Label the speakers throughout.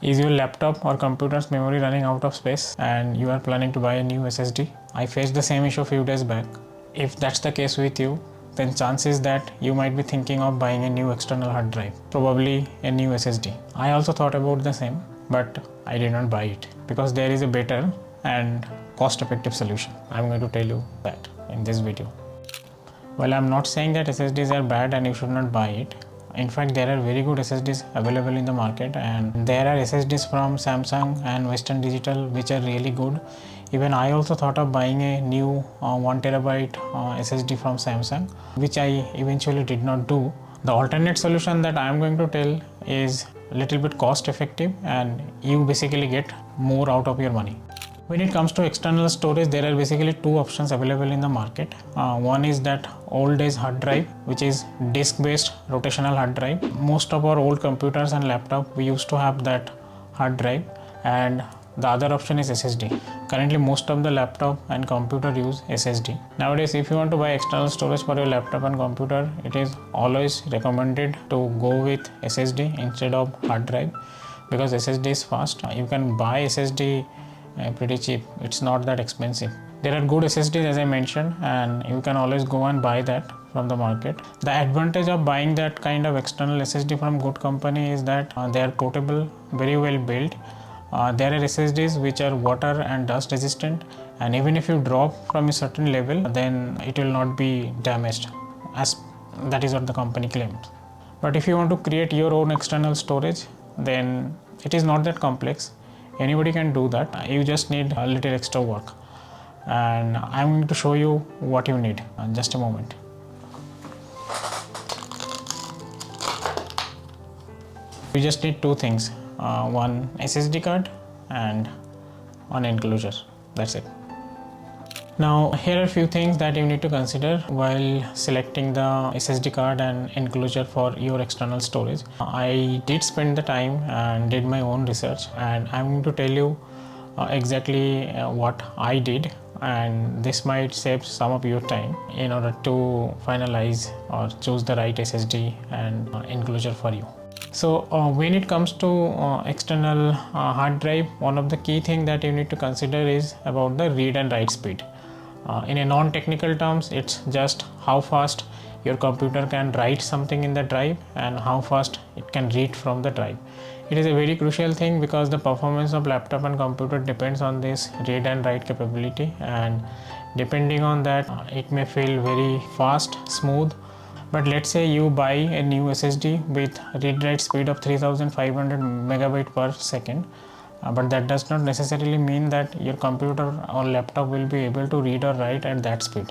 Speaker 1: Is your laptop or computer's memory running out of space and you are planning to buy a new SSD? I faced the same issue a few days back. If that's the case with you, then chances that you might be thinking of buying a new external hard drive, probably a new SSD. I also thought about the same, but I did not buy it because there is a better and cost-effective solution. I'm going to tell you that in this video. Well, I'm not saying that SSDs are bad and you should not buy it. In fact, there are very good SSDs available in the market, and there are SSDs from Samsung and Western Digital which are really good. Even I also thought of buying a new 1TB SSD from Samsung, which I eventually did not do. The alternate solution that I am going to tell is a little bit cost effective and you basically get more out of your money. When it comes to external storage, there are basically two options available in the market. One is that old days hard drive, which is disk based rotational hard drive. Most of our old computers and laptop, we used to have that hard drive, and the other option is SSD. Currently most of the laptop and computer use SSD. Nowadays, if you want to buy external storage for your laptop and computer, it is always recommended to go with SSD instead of hard drive, because SSD is fast. You can buy SSD pretty cheap. It's not that expensive. There are good SSDs, as I mentioned, and you can always go and buy that from the market. The advantage of buying that kind of external SSD from good company is that they are portable, very well built. There are SSDs which are water and dust resistant, and even if you drop from a certain level, then it will not be damaged, as that is what the company claims. But if you want to create your own external storage, then it is not that complex. Anybody can do that. You just need a little extra work, and I'm going to show you what you need in just a moment. You just need two things, one SSD card and one enclosure. That's it. Now here are a few things that you need to consider while selecting the SSD card and enclosure for your external storage. I did spend the time and did my own research, and I'm going to tell you exactly what I did, and this might save some of your time in order to finalize or choose the right SSD and enclosure for you. So when it comes to external hard drive, one of the key things that you need to consider is about the read and write speed. In a non-technical terms, it's just how fast your computer can write something in the drive and how fast it can read from the drive. It is a very crucial thing because the performance of laptop and computer depends on this read and write capability, and depending on that, it may feel very fast, smooth. But let's say you buy a new SSD with read-write speed of 3500 megabyte per second. But that does not necessarily mean that your computer or laptop will be able to read or write at that speed.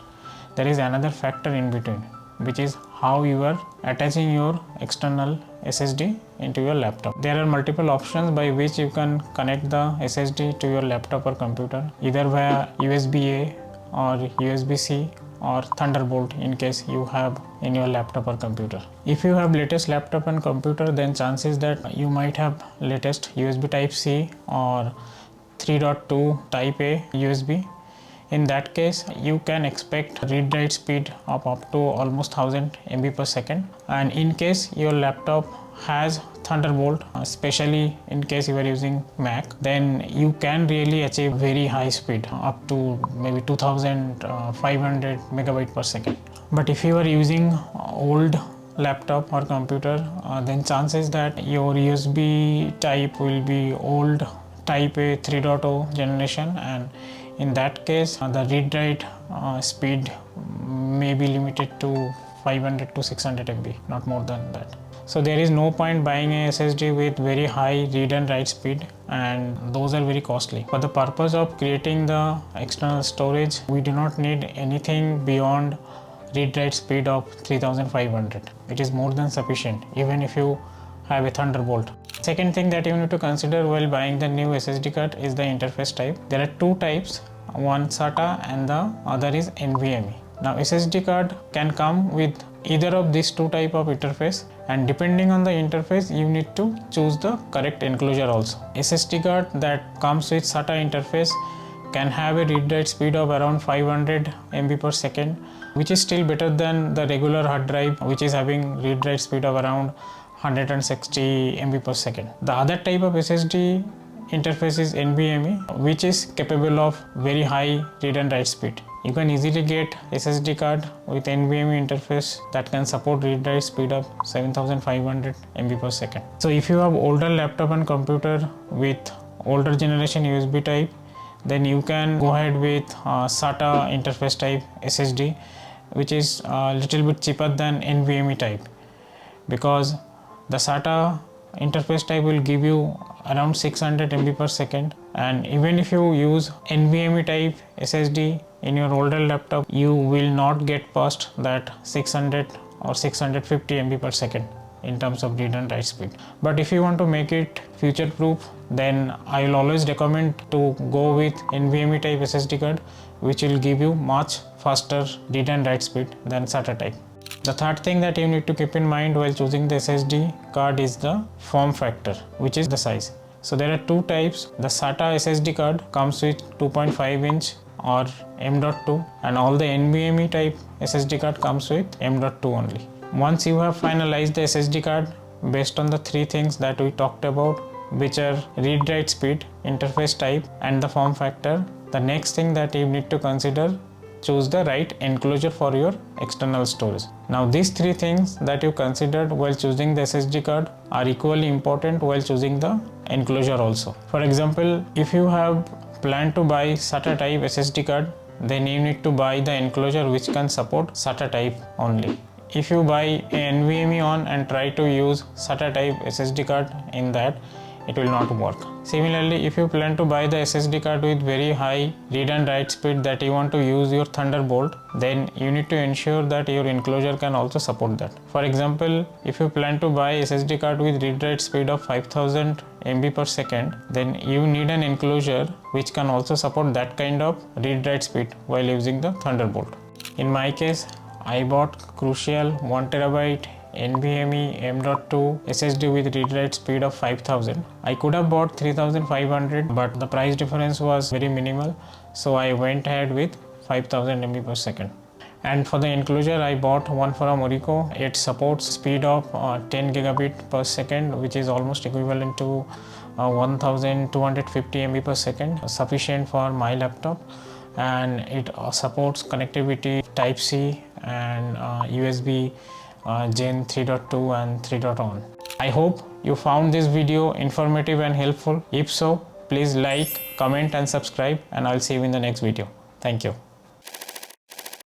Speaker 1: There is another factor in between, which is how you are attaching your external SSD into your laptop. There are multiple options by which you can connect the SSD to your laptop or computer, either via USB-A or USB-C or Thunderbolt in case you have in your laptop or computer. If you have latest laptop and computer, then chances that you might have latest USB Type-C or 3.2 Type-A USB. In that case, you can expect read-write speed of up to almost 1000 MB per second. And in case your laptop has Thunderbolt, especially in case you are using Mac, then you can really achieve very high speed, up to maybe 2500 megabyte per second. But if you are using old laptop or computer, then chances that your USB type will be old Type A 3.0 generation, and in that case the read-write speed may be limited to 500 to 600 MB, not more than that. So there is no point buying a SSD with very high read and write speed, and those are very costly. For the purpose of creating the external storage, we do not need anything beyond read-write speed of 3500. It is more than sufficient even if you have a Thunderbolt. Second thing that you need to consider while buying the new SSD card is the interface type. There are two types, one SATA and the other is NVMe. Now SSD card can come with either of these two type of interface, and depending on the interface you need to choose the correct enclosure also. SSD card that comes with SATA interface can have a read-write speed of around 500 MB per second, which is still better than the regular hard drive, which is having read-write speed of around 160 MB per second. The other type of SSD interface is NVMe, which is capable of very high read and write speed. You can easily get SSD card with NVMe interface that can support read write speed of 7500 MB per second. So if you have older laptop and computer with older generation USB type, then you can go ahead with SATA interface type SSD, which is a little bit cheaper than NVMe type, because the SATA interface type will give you around 600 MB per second, and even if you use NVMe type SSD in your older laptop, you will not get past that 600 or 650 MB per second in terms of read and write speed. But if you want to make it future proof, then I will always recommend to go with NVMe type SSD card, which will give you much faster read and write speed than SATA type. The third thing that you need to keep in mind while choosing the SSD card is the form factor, which is the size. So there are two types. The SATA SSD card comes with 2.5 inch or M.2, and all the NVMe type SSD card comes with M.2 only. Once you have finalized the SSD card based on the three things that we talked about, which are read write speed, interface type, and the form factor, the next thing that you need to consider, choose the right enclosure for your external storage. Now these three things that you considered while choosing the SSD card are equally important while choosing the enclosure also. For example, if you have planned to buy SATA type SSD card, then you need to buy the enclosure which can support SATA type only. If you buy NVMe on and try to use SATA type SSD card in that, it will not work. Similarly, if you plan to buy the SSD card with very high read and write speed that you want to use your Thunderbolt, then you need to ensure that your enclosure can also support that. For example, if you plan to buy SSD card with read write speed of 5000 MB per second, then you need an enclosure which can also support that kind of read write speed while using the Thunderbolt. In my case, I bought Crucial 1TB NVMe M.2 SSD with read write speed of 5000. I could have bought 3500, but the price difference was very minimal, so I went ahead with 5000 MB per second. And for the enclosure, I bought one from Orico. It supports speed of 10 gigabit per second, which is almost equivalent to 1250 MB per second, sufficient for my laptop. And it supports connectivity Type C and USB Gen 3.2 and 3.1. I hope you found this video informative and helpful. If so, please like, comment and subscribe, and I'll see you in the next video. Thank you.